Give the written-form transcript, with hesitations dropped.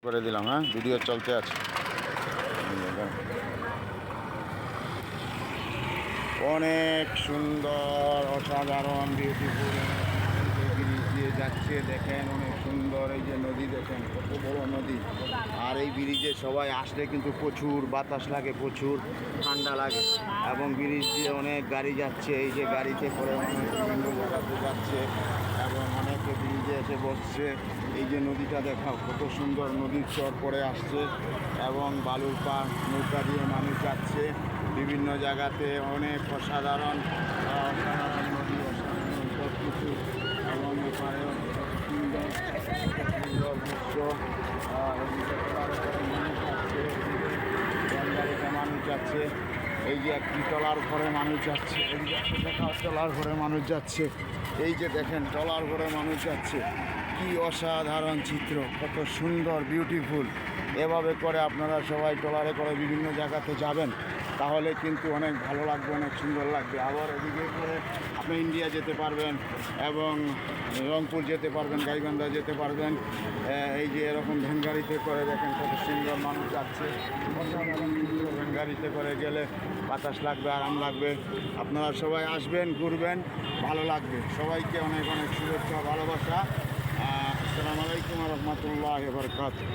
করে দিলাম। হ্যাঁ, ভিডিও চলতে আছে। অনেক সুন্দর, অসাধারণ, বিউটিফুল ব্রিজ দিয়ে যাচ্ছে। দেখেন অনেক সুন্দর, এই যে নদী দেখেন কত বড় নদী। আর এই ব্রিজে সবাই আসলে কিন্তু প্রচুর বাতাস লাগে, প্রচুর ঠান্ডা লাগে। এবং ব্রিজ দিয়ে অনেক গাড়ি যাচ্ছে, এই যে গাড়িতে করে অনেক বিভিন্ন জায়গাতে যাচ্ছে এবং অনেকে ব্রিজে এসে বসছে। এই যে নদীটা দেখাও কত সুন্দর, নদীর চর পরে আসছে এবং বালুর পাড় নৌকা দিয়ে মানুষ যাচ্ছে বিভিন্ন জায়গাতে। অনেক অসাধারণ অসাধারণ নদী, অসাধারণ সব কিছু এবং এপারেও সুন্দর সুন্দর দৃশ্য। গাড়িতে মানুষ যাচ্ছে, এই যে একটি টলার ঘরে মানুষ যাচ্ছে, এই যে টলার ঘরে মানুষ যাচ্ছে, এই যে দেখেন টলার ঘরে মানুষ যাচ্ছে। কি অসাধারণ চিত্র, কত সুন্দর, বিউটিফুল। এভাবে করে আপনারা সবাই ট্রলারে করে বিভিন্ন জায়গাতে যাবেন, তাহলে কিন্তু অনেক ভালো লাগবে, অনেক সুন্দর লাগবে। আবার এদিকে করে আপনি ইন্ডিয়া যেতে পারবেন এবং রংপুর যেতে পারবেন, গাইবান্ধা যেতে পারবেন। এই যে এরকম ভ্যান গাড়িতে করে দেখেন কত সুন্দর মানুষ যাচ্ছে। অসাধারণ চিত্র, ভ্যান গাড়িতে করে গেলে বাতাস লাগবে, আরাম লাগবে। আপনারা সবাই আসবেন, ঘুরবেন, ভালো লাগবে। সবাইকে অনেক অনেক শুভেচ্ছা, ভালোবাসা। আসসালামু আলাইকুম ওয়া রাহমাতুল্লাহি ওয়া বারাকাতুহু।